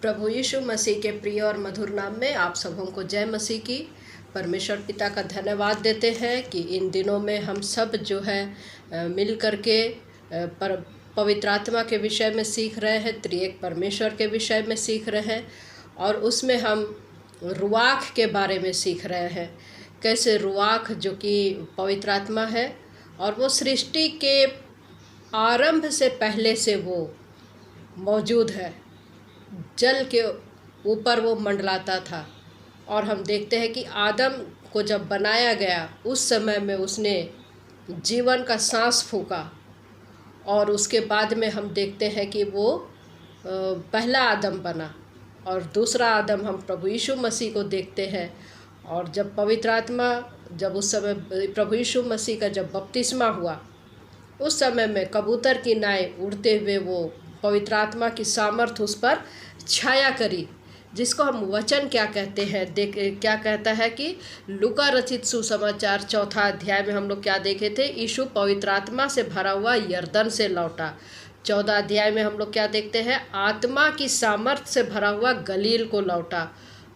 प्रभु यीशु मसीह के प्रिय और मधुर नाम में आप सबों को जय मसीह की। परमेश्वर पिता का धन्यवाद देते हैं कि इन दिनों में हम सब जो है मिल करके पवित्र आत्मा के विषय में सीख रहे हैं, त्रिएक परमेश्वर के विषय में सीख रहे हैं और उसमें हम रुआख के बारे में सीख रहे हैं। कैसे रुआख जो कि पवित्र आत्मा है और वो सृष्टि के आरंभ से पहले से वो मौजूद है, जल के ऊपर वो मंडलाता था। और हम देखते हैं कि आदम को जब बनाया गया उस समय में उसने जीवन का सांस फूंका और उसके बाद में हम देखते हैं कि वो पहला आदम बना और दूसरा आदम हम प्रभु यीशु मसीह को देखते हैं। और जब पवित्र आत्मा जब उस समय प्रभु यीशु मसीह का जब बपतिस्मा हुआ उस समय में कबूतर की नाई उड़ते हुए वो पवित्र आत्मा की सामर्थ उस पर छाया करी, जिसको हम वचन क्या कहते हैं। क्या कहता है कि लूका रचित सुसमाचार 4 अध्याय में हम लोग क्या देखे थे, यीशु पवित्र आत्मा से भरा हुआ यरदन से लौटा। 14 अध्याय में हम लोग क्या देखते हैं, आत्मा की सामर्थ से भरा हुआ गलील को लौटा।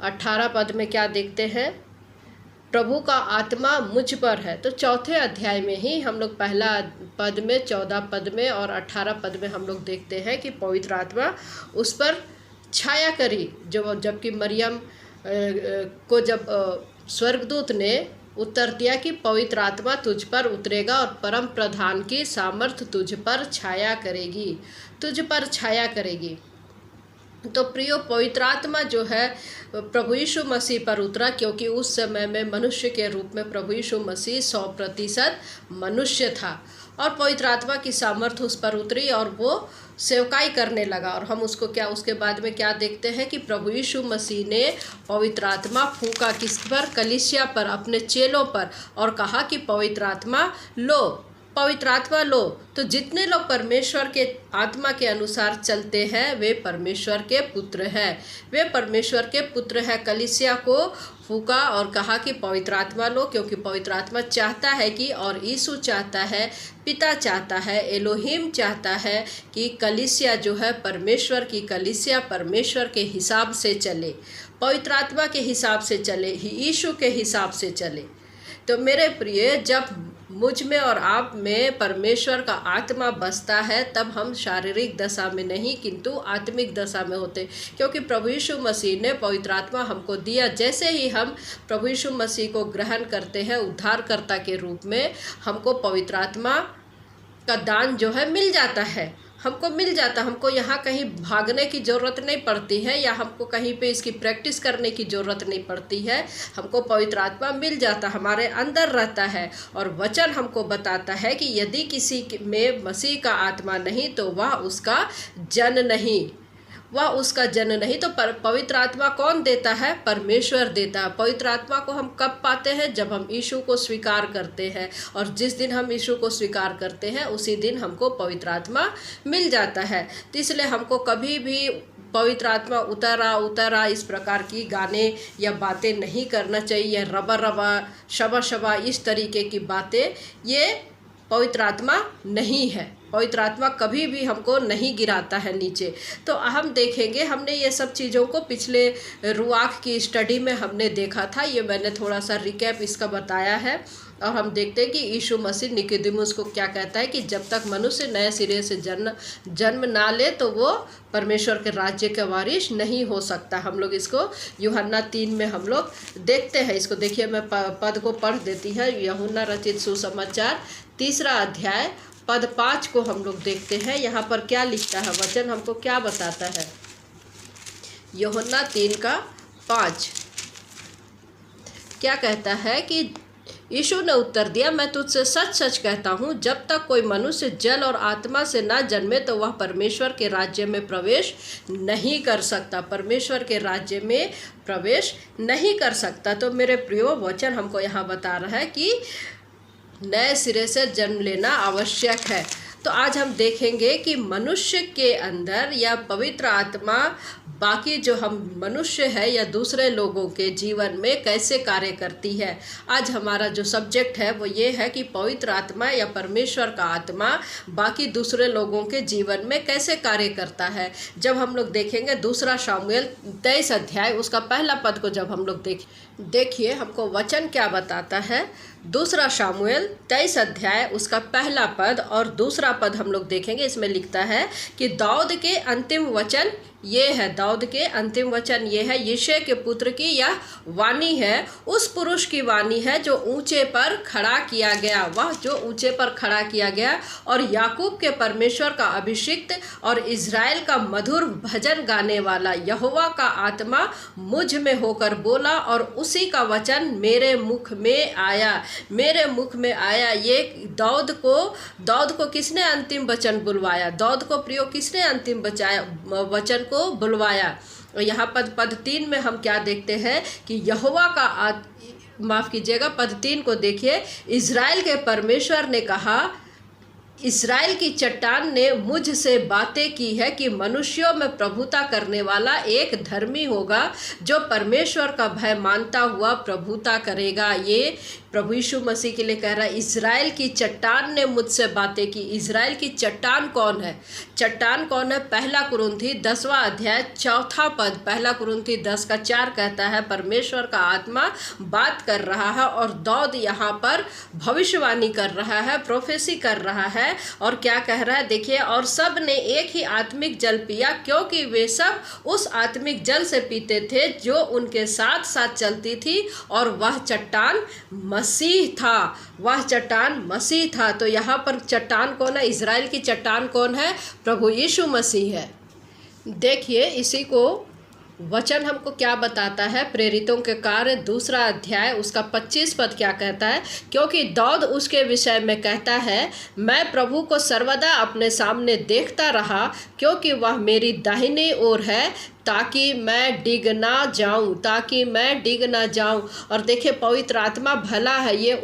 18 पद में क्या देखते हैं, प्रभु का आत्मा मुझ पर है। तो 4 अध्याय में ही हम लोग पहला पद में, 14 पद में और 18 पद में हम लोग देखते हैं कि पवित्र आत्मा उस पर छाया करी। जबकि मरियम को जब स्वर्गदूत ने उत्तर दिया कि पवित्र आत्मा तुझ पर उतरेगा और परम प्रधान की सामर्थ तुझ पर छाया करेगी, तुझ पर छाया करेगी। तो प्रियो, पवित्र आत्मा जो है प्रभु यीशु मसीह पर उतरा, क्योंकि उस समय में मनुष्य के रूप में प्रभु यीशु मसीह 100% मनुष्य था और पवित्र आत्मा की सामर्थ उस पर उतरी और वो सेवकाई करने लगा। और हम उसके बाद में क्या देखते हैं कि प्रभु यीशु मसीह ने पवित्र आत्मा फूंका किस पर, कलीसिया पर, अपने चेलों पर, और कहा कि पवित्र आत्मा लो, पवित्र आत्मा लो। तो जितने लोग परमेश्वर के आत्मा के अनुसार चलते हैं वे परमेश्वर के पुत्र हैं, वे परमेश्वर के पुत्र हैं। कलीसिया को फूंका और कहा कि पवित्र आत्मा लो, क्योंकि पवित्र आत्मा चाहता है कि, और यीशु चाहता है, पिता चाहता है, एलोहिम चाहता है कि कलीसिया जो है परमेश्वर की कलीसिया परमेश्वर के हिसाब से चले, पवित्र आत्मा के हिसाब से चले, यीशु के हिसाब से चले। तो मेरे प्रिय, जब मुझ में और आप में परमेश्वर का आत्मा बसता है तब हम शारीरिक दशा में नहीं किंतु आत्मिक दशा में होते, क्योंकि प्रभु यीशु मसीह ने पवित्र आत्मा हमको दिया। जैसे ही हम प्रभु यीशु मसीह को ग्रहण करते हैं उद्धारकर्ता के रूप में, हमको पवित्र आत्मा का दान जो है मिल जाता है, हमको मिल जाता। हमको यहाँ कहीं भागने की ज़रूरत नहीं पड़ती है या हमको कहीं पे इसकी प्रैक्टिस करने की ज़रूरत नहीं पड़ती है। हमको पवित्र आत्मा मिल जाता, हमारे अंदर रहता है। और वचन हमको बताता है कि यदि किसी में मसीह का आत्मा नहीं तो वह उसका जन नहीं, वह उसका जन नहीं। तो पवित्र आत्मा कौन देता है? परमेश्वर देता है। पवित्र आत्मा को हम कब पाते हैं? जब हम यीशु को स्वीकार करते हैं, और जिस दिन हम यीशु को स्वीकार करते हैं उसी दिन हमको पवित्र आत्मा मिल जाता है। तो इसलिए हमको कभी भी पवित्र आत्मा उतरा इस प्रकार की गाने या बातें नहीं करना चाहिए। रबा शबा शबा इस तरीके की बातें, ये पवित्र आत्मा नहीं है। पवित्र आत्मा कभी भी हमको नहीं गिराता है नीचे। तो हम देखेंगे, हमने ये सब चीज़ों को पिछले रुआख की स्टडी में हमने देखा था। ये मैंने थोड़ा सा रिकैप इसका बताया है। और हम देखते हैं कि यीशु मसीह निकोदेमुस को क्या कहता है कि जब तक मनुष्य नए सिरे से जन्म ना ले तो वो परमेश्वर के राज्य का वारिस नहीं हो सकता। हम लोग इसको यूहन्ना 3 में हम लोग देखते हैं। इसको देखिए, मैं पद को पढ़ देती है। यूहन्ना रचित सुसमाचार 3 अध्याय पद 5 को हम लोग देखते हैं। यहाँ पर क्या लिखता है, वचन हमको क्या बताता है। यूहन्ना 3:5 क्या कहता है कि यीशु ने उत्तर दिया, मैं तुझसे सच सच कहता हूँ, जब तक कोई मनुष्य जल और आत्मा से ना जन्मे तो वह परमेश्वर के राज्य में प्रवेश नहीं कर सकता, परमेश्वर के राज्य में प्रवेश नहीं कर सकता। तो मेरे प्रियो, वचन हमको यहाँ बता रहा है कि नए सिरे से जन्म लेना आवश्यक है। तो आज हम देखेंगे कि मनुष्य के अंदर या पवित्र आत्मा बाकी जो हम मनुष्य है या दूसरे लोगों के जीवन में कैसे कार्य करती है। आज हमारा जो सब्जेक्ट है वो ये है कि पवित्र आत्मा या परमेश्वर का आत्मा बाकी दूसरे लोगों के जीवन में कैसे कार्य करता है। जब हम लोग देखेंगे दूसरा शामुएल 23 अध्याय उसका पहला पद को जब हम लोग देखिए हमको वचन क्या बताता है। दूसरा शामुएल 23 अध्याय उसका पहला पद और दूसरा पद हम लोग देखेंगे। इसमें लिखता है कि दाऊद के अंतिम वचन ये है, दाऊद के अंतिम वचन ये है, यिशै के पुत्र की यह वाणी है, उस पुरुष की वाणी है जो ऊंचे पर खड़ा किया गया, वह जो ऊंचे पर खड़ा किया गया और याकूब के परमेश्वर का अभिषिक्त और इज़राइल का मधुर भजन गाने वाला यहोवा का आत्मा मुझ में होकर बोला और उसी का वचन मेरे मुख में आया, मेरे मुख में आया। ये दाऊद को किसने अंतिम वचन बुलवाया, दाऊद को प्रियो किसने अंतिम वचन को बुलवाया। यहाँ पद 3 में हम क्या देखते हैं कि यहोवा का माफ़ कीजिएगा, पद 3 को देखिए। इज़राइल के परमेश्वर ने कहा, इज़राइल की चट्टान ने मुझसे बातें की है कि मनुष्यों में प्रभुता करने वाला एक धर्मी होगा जो परमेश्वर का भय मानता हुआ प्रभुता करेगा। ये प्रभु यीशु मसीह के लिए कह रहा है, इज़राइल की चट्टान ने मुझसे बातें की। इज़राइल की चट्टान कौन है? चट्टान कौन है? पहला कुरिन्थी 10वां अध्याय 4था पद, पहला कुरिन्थी 10:4 कहता है परमेश्वर का आत्मा बात कर रहा है और दाऊद यहाँ पर भविष्यवाणी कर रहा है, प्रोफेसी कर रहा है। और क्या कह रहा है देखिए, और सब ने एक ही आत्मिक जल पिया क्योंकि वे सब उस आत्मिक जल से पीते थे जो उनके साथ साथ चलती थी और वह चट्टान मसीह था, वह चट्टान मसीह था। तो यहाँ पर चट्टान कौन है? इज़राइल की चट्टान कौन है? प्रभु यीशु मसीह है। देखिए इसी को वचन हमको क्या बताता है। प्रेरितों के कार्य 2 अध्याय उसका 25 पद क्या कहता है, क्योंकि दाऊद उसके विषय में कहता है, मैं प्रभु को सर्वदा अपने सामने देखता रहा क्योंकि वह मेरी दाहिनी ओर है ताकि मैं डिग ना जाऊं, ताकि मैं डिग ना जाऊं। और देखिए पवित्र आत्मा भला है, ये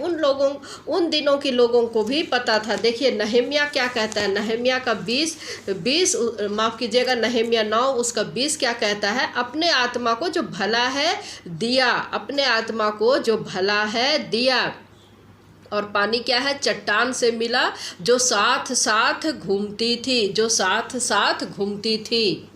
उन दिनों के लोगों को भी पता था। देखिए नहम्याह क्या कहता है, नहम्याह का 20 माफ़ कीजिएगा, नहम्याह 9 उसका 20 क्या कहता है, अपने आत्मा को जो भला है दिया, अपने आत्मा को जो भला है दिया। और पानी क्या है? चट्टान से मिला जो साथ साथ घूमती थी, जो साथ साथ घूमती थी।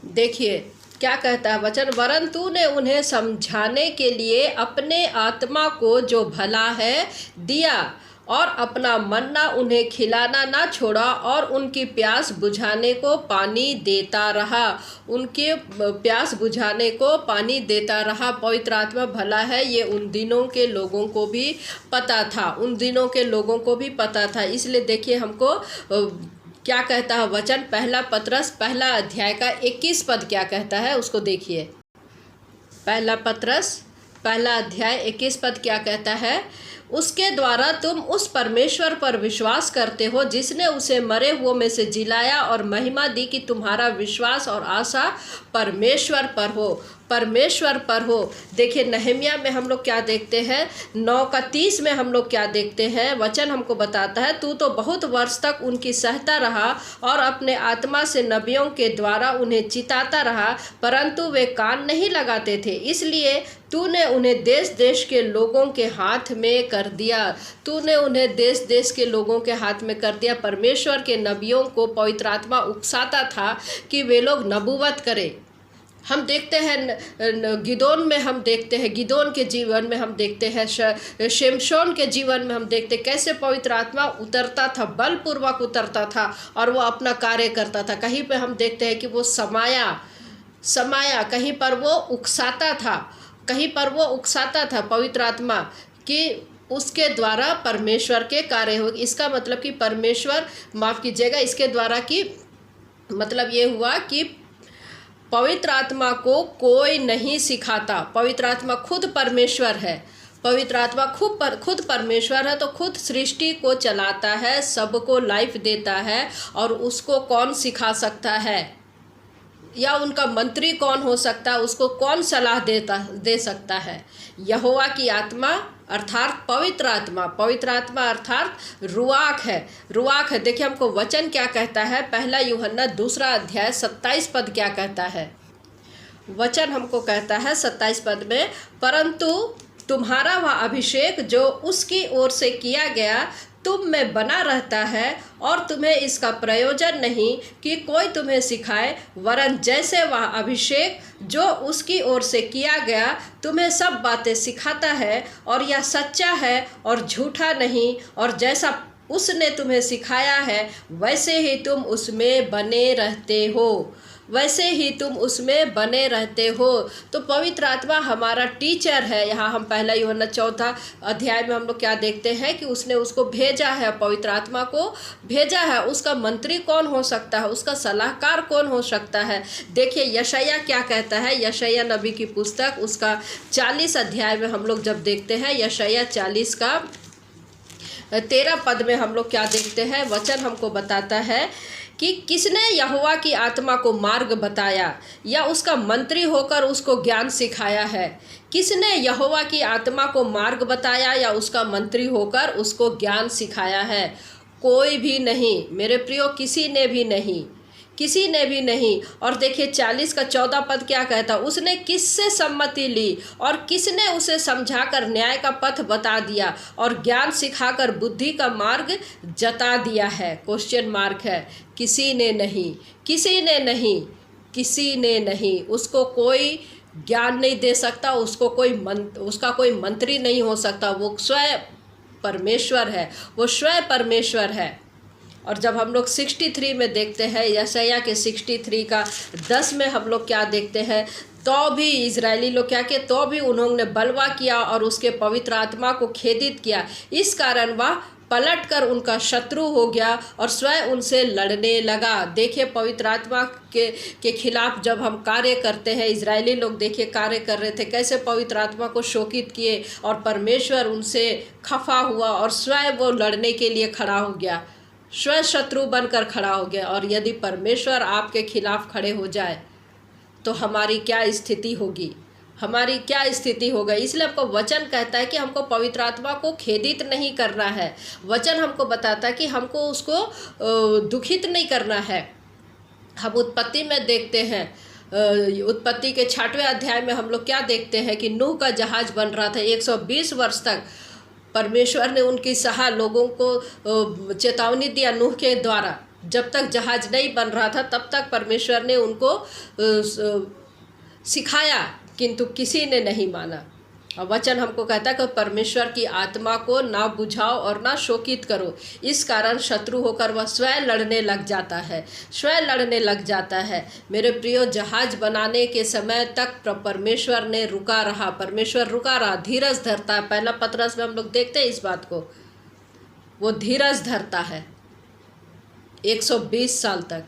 देखिए क्या कहता है वचन, वरन तूने उन्हें समझाने के लिए अपने आत्मा को जो भला है दिया और अपना मन्ना उन्हें खिलाना ना छोड़ा और उनकी प्यास बुझाने को पानी देता रहा, उनके प्यास बुझाने को पानी देता रहा। पवित्र आत्मा भला है, ये उन दिनों के लोगों को भी पता था, उन दिनों के लोगों को भी पता था। इसलिए देखिए हमको क्या कहता है वचन, पहला पतरस पहला अध्याय का 21 पद क्या कहता है उसको देखिए। पहला पतरस पहला अध्याय 21 पद क्या कहता है, उसके द्वारा तुम उस परमेश्वर पर विश्वास करते हो जिसने उसे मरे हुओं में से जिलाया और महिमा दी कि तुम्हारा विश्वास और आशा परमेश्वर पर हो, परमेश्वर पर हो। देखिए नहम्याह में हम लोग क्या देखते हैं, 9:30 में हम लोग क्या देखते हैं, वचन हमको बताता है, तू तो बहुत वर्ष तक उनकी सहता रहा और अपने आत्मा से नबियों के द्वारा उन्हें चिताता रहा, परंतु वे कान नहीं लगाते थे, इसलिए तूने उन्हें देश देश के लोगों के हाथ में कर दिया, तूने उन्हें देश देश के लोगों के हाथ में कर दिया। परमेश्वर के नबियों को पवित्र आत्मा उकसाता था कि वे लोग नबूवत करें। हम देखते हैं गिदोन में, हम देखते हैं गिदोन के जीवन में, हम देखते हैं शिमशोन के जीवन में, हम देखते कैसे पवित्र आत्मा उतरता था, बलपूर्वक उतरता था और वो अपना कार्य करता था। कहीं पे हम देखते हैं कि वो समाया, कहीं पर वो उकसाता था, कहीं पर वो उकसाता था पवित्र आत्मा कि उसके द्वारा परमेश्वर के कार्य हो। इसका मतलब कि परमेश्वर, माफ़ कीजिएगा, इसके द्वारा कि मतलब ये हुआ कि पवित्र आत्मा को कोई नहीं सिखाता, पवित्र आत्मा खुद परमेश्वर है, पवित्र आत्मा खुद परमेश्वर है, तो खुद सृष्टि को चलाता है, सबको लाइफ देता है और उसको कौन सिखा सकता है? या उनका मंत्री कौन हो सकता है, उसको कौन सलाह दे सकता है? यहोवा की आत्मा अर्थात पवित्र आत्मा। पवित्र आत्मा अर्थात रुआख है, रुआख है। देखिए हमको वचन क्या कहता है, 1 यूहन्ना 2 अध्याय 27 पद क्या कहता है? वचन हमको कहता है 27 पद में, परंतु तुम्हारा वह अभिषेक जो उसकी ओर से किया गया तुम में बना रहता है, और तुम्हें इसका प्रयोजन नहीं कि कोई तुम्हें सिखाए, वरन जैसे वह अभिषेक जो उसकी ओर से किया गया तुम्हें सब बातें सिखाता है, और यह सच्चा है और झूठा नहीं, और जैसा उसने तुम्हें सिखाया है वैसे ही तुम उसमें बने रहते हो, वैसे ही तुम उसमें बने रहते हो। तो पवित्र आत्मा हमारा टीचर है। यहाँ हम 1 यूहन्ना 4 अध्याय में हम लोग क्या देखते हैं कि उसने उसको भेजा है, पवित्र आत्मा को भेजा है। उसका मंत्री कौन हो सकता है, उसका सलाहकार कौन हो सकता है? देखिए यशायाह क्या कहता है, यशायाह नबी की पुस्तक उसका 40 अध्याय में हम लोग जब देखते हैं, यशायाह 40 का 13 पद में हम लोग क्या देखते हैं, वचन हमको बताता है कि किसने यहोवा की आत्मा को मार्ग बताया या उसका मंत्री होकर उसको ज्ञान सिखाया है? किसने यहोवा की आत्मा को मार्ग बताया या उसका मंत्री होकर उसको ज्ञान सिखाया है? कोई भी नहीं मेरे प्रियो, किसी ने भी नहीं, किसी ने भी नहीं। और देखिए 40 का 14 पद क्या कहता, उसने किससे सम्मति ली और किसने उसे समझाकर न्याय का पथ बता दिया और ज्ञान सिखाकर बुद्धि का मार्ग जता दिया है? क्वेश्चन मार्क है। किसी ने नहीं, किसी ने नहीं, किसी ने नहीं। उसको कोई ज्ञान नहीं दे सकता, उसको उसका कोई मंत्री नहीं हो सकता। वो स्वयं परमेश्वर है, वो स्वयं परमेश्वर है। और जब हम लोग 63 में देखते हैं, यशायाह के 63 का 10 में हम लोग क्या देखते हैं, तो भी इजरायली लोग क्या किए, तो भी उन्होंने बलवा किया और उसके पवित्र आत्मा को खेदित किया। इस कारण वह पलटकर उनका शत्रु हो गया और स्वयं उनसे लड़ने लगा। देखिए पवित्र आत्मा के खिलाफ जब हम कार्य करते हैं, इजरायली लोग देखिए कार्य कर रहे थे, कैसे पवित्र आत्मा को शोकित किए और परमेश्वर उनसे खफा हुआ और स्वयं वो लड़ने के लिए खड़ा हो गया, स्वयं शत्रु बनकर खड़ा हो गया। और यदि परमेश्वर आपके खिलाफ खड़े हो जाए तो हमारी क्या स्थिति होगी, हमारी क्या स्थिति होगा? इसलिए हमको वचन कहता है कि हमको पवित्र आत्मा को खेदित नहीं करना है। वचन हमको बताता है कि हमको उसको दुखित नहीं करना है। हम उत्पत्ति में देखते हैं, उत्पत्ति के 6वें अध्याय में हम लोग क्या देखते हैं कि नूह का जहाज बन रहा था। 120 वर्ष तक परमेश्वर ने उनकी सहा लोगों को चेतावनी दिया नूह के द्वारा। जब तक जहाज नहीं बन रहा था तब तक परमेश्वर ने उनको सिखाया, किंतु किसी ने नहीं माना। और वचन हमको कहता है कि परमेश्वर की आत्मा को ना बुझाओ और ना शोकित करो। इस कारण शत्रु होकर वह स्वयं लड़ने लग जाता है, स्वयं लड़ने लग जाता है। मेरे प्रियो, जहाज बनाने के समय तक परमेश्वर ने रुका रहा, परमेश्वर रुका रहा, धीरज धरता है। 1 पतरस में हम लोग देखते हैं इस बात को, वो धीरज धरता है 120 साल तक,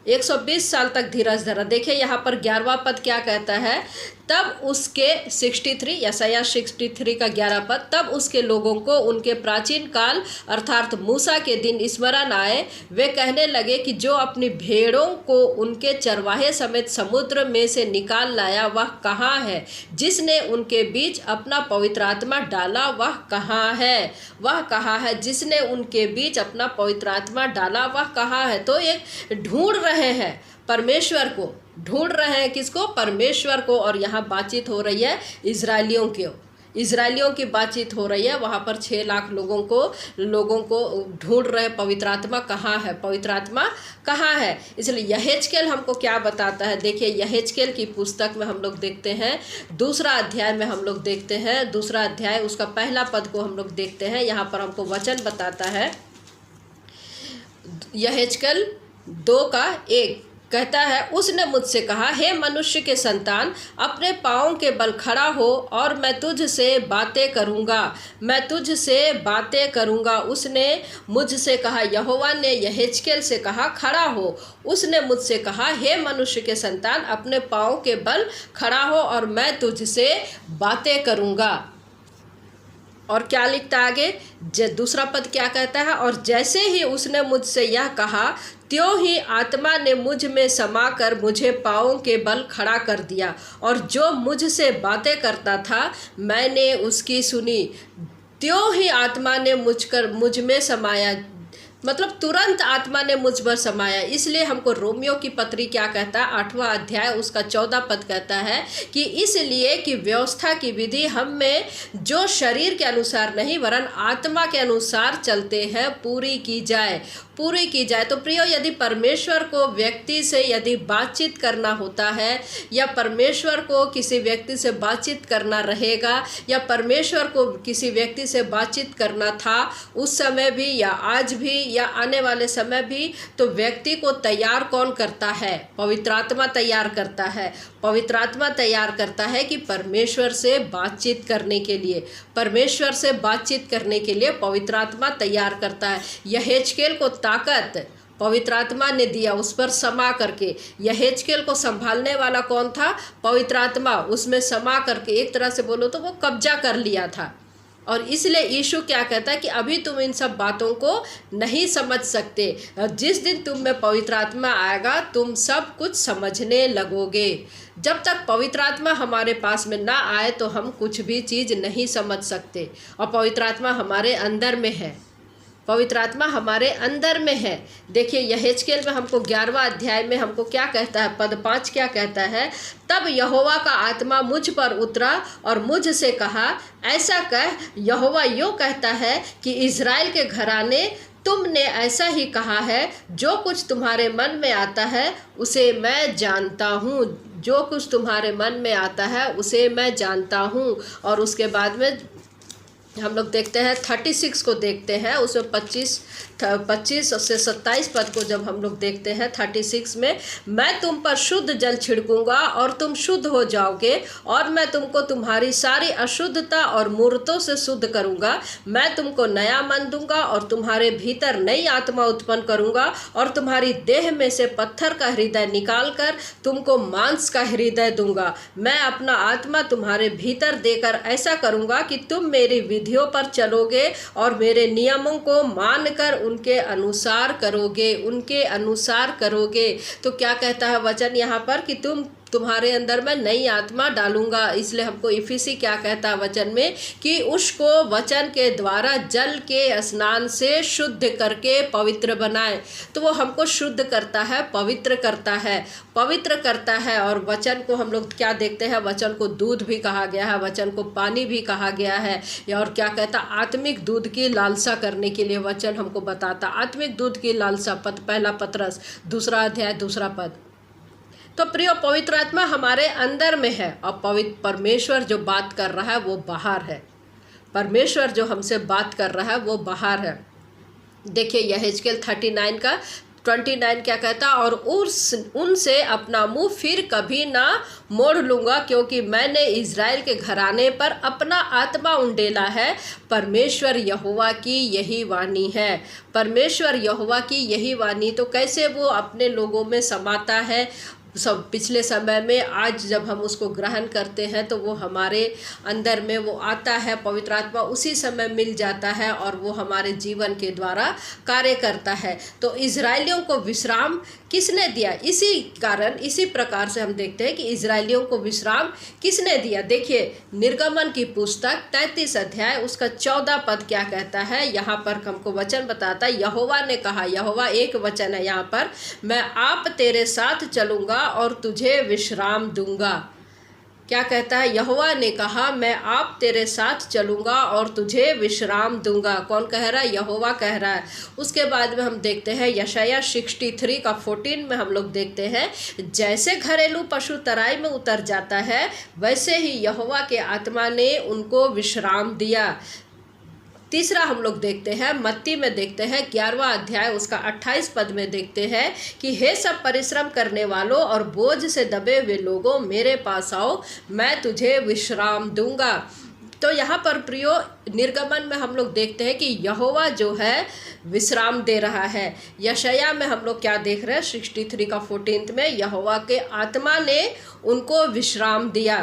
120 साल तक धीरज धरा। देखिए यहाँ पर 11वां पद क्या कहता है, तब उसके 63 यशायाह 63 का 11 पद, तब उसके लोगों को उनके प्राचीन काल अर्थात मूसा के दिन स्मरण आए। वे कहने लगे कि जो अपनी भेड़ों को उनके चरवाहे समेत समुद्र में से निकाल लाया वह कहाँ है? जिसने उनके बीच अपना पवित्र आत्मा डाला वह कहाँ है? वह कहाँ है? जिसने उनके बीच अपना पवित्र आत्मा डाला वह कहाँ है? तो एक ढूंढ रहे हैं परमेश्वर को, ढूंढ रहे हैं किसको? परमेश्वर को। और यहाँ बातचीत हो रही है इजरायलियों की बातचीत हो रही है। वहाँ पर 6 लाख लोगों को ढूंढ रहे, पवित्र आत्मा कहाँ है, पवित्र आत्मा कहाँ है? इसलिए यहेजकेल हमको क्या बताता है, देखिए यहेजकेल की पुस्तक में हम लोग देखते हैं 2 अध्याय में हम लोग देखते हैं 2 अध्याय उसका 1 पद को हम लोग देखते हैं। यहाँ पर हमको वचन बताता है, यहेजकेल 2:1 कहता है, उसने मुझसे कहा, हे मनुष्य के संतान, अपने पाँवों के बल खड़ा हो और मैं तुझसे बातें करूँगा, मैं तुझसे बातें करूँगा। उसने मुझसे कहा, यहोवा ने यहेजकेल से कहा, खड़ा हो। उसने मुझसे कहा, हे मनुष्य के संतान, अपने पाँवों के बल खड़ा हो और मैं तुझसे बातें करूँगा। और क्या लिखता आगे, 2 पद क्या कहता है, और जैसे ही उसने मुझसे यह कहा त्यों ही आत्मा ने मुझ में समाकर मुझे पाँवों के बल खड़ा कर दिया, और जो मुझसे बातें करता था मैंने उसकी सुनी। त्यों ही आत्मा ने मुझ में समाया, मतलब तुरंत आत्मा ने मुझ पर समाया। इसलिए हमको रोमियो की पत्री क्या कहता है, 8वां अध्याय उसका 14 पद कहता है कि इसलिए कि व्यवस्था की विधि हम में जो शरीर के अनुसार नहीं वरन आत्मा के अनुसार चलते हैं पूरी की जाए। तो प्रियो, यदि परमेश्वर को व्यक्ति से यदि बातचीत करना होता है, या परमेश्वर को किसी व्यक्ति से बातचीत करना रहेगा, या परमेश्वर को किसी व्यक्ति से बातचीत करना था उस समय भी या आज भी या आने वाले समय भी, तो व्यक्ति को तैयार कौन करता है? पवित्र आत्मा तैयार करता है। पवित्र आत्मा तैयार करता है कि परमेश्वर से बातचीत करने के लिए, परमेश्वर से बातचीत करने के लिए पवित्र आत्मा तैयार करता है। यहेजकेल को ताकत पवित्र आत्मा ने दिया उस पर समा करके। यहेजकेल को संभालने वाला कौन था? पवित्र आत्मा। उसमें समा करके, एक तरह से बोलो तो वो कब्जा कर लिया था। और इसलिए यीशु क्या कहता है कि अभी तुम इन सब बातों को नहीं समझ सकते, जिस दिन तुम में पवित्र आत्मा आएगा तुम सब कुछ समझने लगोगे। जब तक पवित्र आत्मा हमारे पास में ना आए तो हम कुछ भी चीज़ नहीं समझ सकते। और पवित्र आत्मा हमारे अंदर में है, पवित्र आत्मा हमारे अंदर में है। देखिए यहेजकेल में हमको 11वां अध्याय में हमको क्या कहता है, पद 5 क्या कहता है, तब यहोवा का आत्मा मुझ पर उतरा और मुझसे कहा, ऐसा कह, यहोवा यूँ कहता है कि इज़राइल के घराने, तुमने ऐसा ही कहा है, जो कुछ तुम्हारे मन में आता है उसे मैं जानता हूँ। जो कुछ तुम्हारे मन में आता है उसे मैं जानता हूँ। और उसके बाद में हम लोग देखते हैं 36 को देखते हैं, उसमें 25 से 27 पद को जब हम लोग देखते हैं 36 में, मैं तुम पर शुद्ध जल छिड़कूंगा और तुम शुद्ध हो जाओगे, और मैं तुमको तुम्हारी सारी अशुद्धता और मूर्तों से शुद्ध करूंगा। मैं तुमको नया मन दूंगा और तुम्हारे भीतर नई आत्मा उत्पन्न करूंगा, और तुम्हारी देह में से पत्थर का हृदय निकाल कर तुमको मांस का हृदय दूंगा। मैं अपना आत्मा तुम्हारे भीतर देकर ऐसा करूंगा कि तुम मेरी विधियों पर चलोगे और मेरे नियमों को मानकर उनके अनुसार करोगे। तो क्या कहता है वचन यहाँ पर कि तुम्हारे अंदर मैं नई आत्मा डालूंगा। इसलिए हमको इफिसी क्या कहता है वचन में कि उसको वचन के द्वारा जल के स्नान से शुद्ध करके पवित्र बनाए। तो वो हमको शुद्ध करता है, पवित्र करता है। और वचन को हम लोग क्या देखते हैं, वचन को दूध भी कहा गया है, वचन को पानी भी कहा गया है। और क्या कहता, आत्मिक दूध की लालसा करने के लिए वचन हमको बताता। आत्मिक दूध की लालसा, पहला पतरस 2 अध्याय 2 पद। तो प्रिय, पवित्र आत्मा हमारे अंदर में है और परमेश्वर जो बात कर रहा है वो बाहर है। परमेश्वर जो हमसे बात कर रहा है वो बाहर है। देखिए यहेजकेल 39 का 29 क्या कहता, और उनसे अपना मुंह फिर कभी ना मोड़ लूँगा, क्योंकि मैंने इज़राइल के घराने पर अपना आत्मा उंडेला है। परमेश्वर यहोवा की यही वाणी है। परमेश्वर यहोवा की यही वाणी। तो कैसे वो अपने लोगों में समाता है सब पिछले समय में, आज जब हम उसको ग्रहण करते हैं तो वो हमारे अंदर में वो आता है, पवित्र आत्मा उसी समय मिल जाता है और वो हमारे जीवन के द्वारा कार्य करता है। तो इजरायलियों को विश्राम किसने दिया? इसी प्रकार से हम देखते हैं कि इजरायलियों को विश्राम किसने दिया। देखिए निर्गमन की पुस्तक 33 अध्याय उसका 14 पद क्या कहता है, यहाँ पर हमको वचन बताता है, यहोवा ने कहा, यहोवा एक वचन है यहाँ पर, मैं आप तेरे साथ चलूँगा और तुझे विश्राम दूंगा। क्या कहता है, यहोवा ने कहा मैं आप तेरे साथ चलूँगा और तुझे विश्राम दूंगा। कौन कह रहा है? यहोवा कह रहा है। उसके बाद में हम देखते हैं यशाया 63 का 14 में हम लोग देखते हैं, जैसे घरेलू पशु तराई में उतर जाता है वैसे ही यहोवा के आत्मा ने उनको विश्राम दिया। तीसरा हम लोग देखते हैं मत्ती में देखते हैं 11वां अध्याय उसका 28 पद में देखते हैं कि हे सब परिश्रम करने वालों और बोझ से दबे हुए लोगों, मेरे पास आओ, मैं तुझे विश्राम दूंगा। तो यहाँ पर प्रियो निर्गमन में हम लोग देखते हैं कि यहोवा जो है विश्राम दे रहा है। यशाया में हम लोग क्या देख रहे हैं 63 का 14 में, यहोवा के आत्मा ने उनको विश्राम दिया।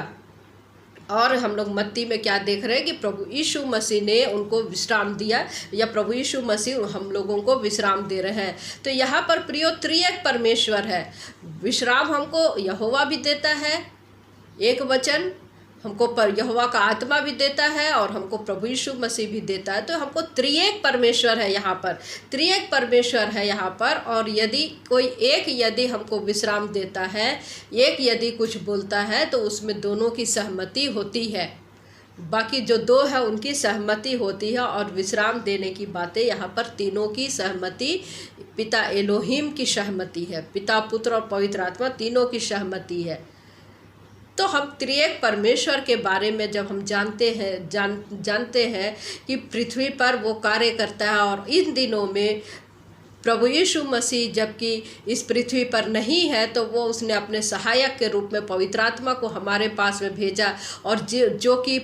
और हम लोग मत्ती में क्या देख रहे हैं कि प्रभु यीशु मसीह ने उनको विश्राम दिया, या प्रभु यीशु मसीह हम लोगों को विश्राम दे रहे हैं। तो यहाँ पर प्रियो त्रिएक परमेश्वर है। विश्राम हमको यहोवा भी देता है, एक वचन हमको पर यहोवा का आत्मा भी देता है, और हमको प्रभु यीशु मसीह भी देता है। तो हमको त्रिएक परमेश्वर है यहाँ पर, त्रिएक परमेश्वर है यहाँ पर। और यदि कोई एक यदि हमको विश्राम देता है, एक यदि कुछ बोलता है, तो उसमें दोनों की सहमति होती है। बाकी जो दो है उनकी सहमति होती है, और विश्राम देने की बातें यहाँ पर तीनों की सहमति, पिता एलोहिम की सहमति है, पिता पुत्र और पवित्र आत्मा तीनों की सहमति है। तो हम त्रिएक परमेश्वर के बारे में जब हम जानते हैं कि पृथ्वी पर वो कार्य करता है, और इन दिनों में प्रभु यीशु मसीह जबकि इस पृथ्वी पर नहीं है, तो वो उसने अपने सहायक के रूप में पवित्र आत्मा को हमारे पास में भेजा, और जो कि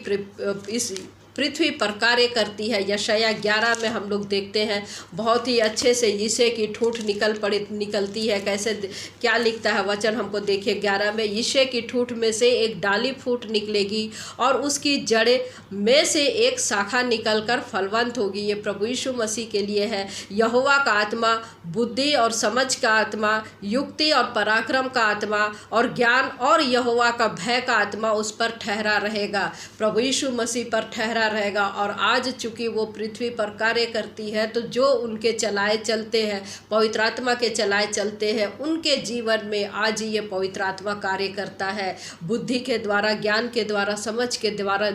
इस पृथ्वी पर कार्य करती है। यशायाह 11 में हम लोग देखते हैं बहुत ही अच्छे से यीशे की ठूँठ निकलती है। कैसे, क्या लिखता है वचन हमको देखिए 11 में, यीशे की ठूँठ में से एक डाली फूट निकलेगी, और उसकी जड़े में से एक शाखा निकलकर फलवंत होगी। ये प्रभु यीशु मसीह के लिए है। यहोवा का आत्मा बुद्धि और समझ का आत्मा, युक्ति और पराक्रम का आत्मा, और ज्ञान और यहोवा का भय का आत्मा उस पर ठहरा रहेगा, प्रभु यीशु मसीह पर ठहरा रहेगा। और आज चूंकि वो पृथ्वी पर कार्य करती है, तो जो उनके चलाए चलते हैं, पवित्र आत्मा के चलाए चलते हैं, उनके जीवन में आज ये पवित्र आत्मा कार्य करता है। बुद्धि के द्वारा, ज्ञान के द्वारा, समझ के द्वारा,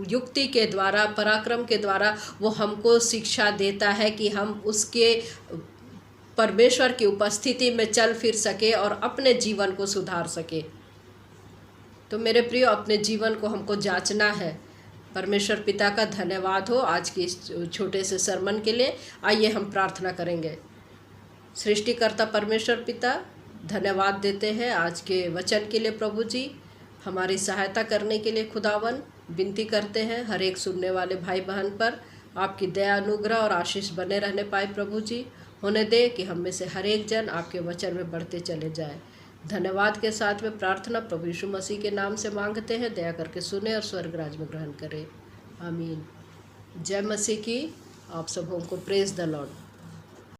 युक्ति के द्वारा, पराक्रम के द्वारा वो हमको शिक्षा देता है कि हम उसके परमेश्वर की उपस्थिति में चल फिर सके और अपने जीवन को सुधार सके। तो मेरे प्रियो, अपने जीवन को हमको जांचना है। परमेश्वर पिता का धन्यवाद हो आज की इस छोटे से सरमन के लिए। आइए हम प्रार्थना करेंगे। सृष्टिकर्ता परमेश्वर पिता, धन्यवाद देते हैं आज के वचन के लिए। प्रभु जी, हमारी सहायता करने के लिए खुदावन विनती करते हैं, हर एक सुनने वाले भाई बहन पर आपकी दया, अनुग्रह और आशीष बने रहने पाए। प्रभु जी, होने दे कि हम में से हर एक जन आपके वचन में बढ़ते चले जाए। धन्यवाद के साथ में प्रार्थना प्रभु यीशु मसीह के नाम से मांगते हैं। दया करके सुने और स्वर्ग राज में ग्रहण करें। आमीन। जय मसीह की। आप सबों को प्रेज द लॉर्ड।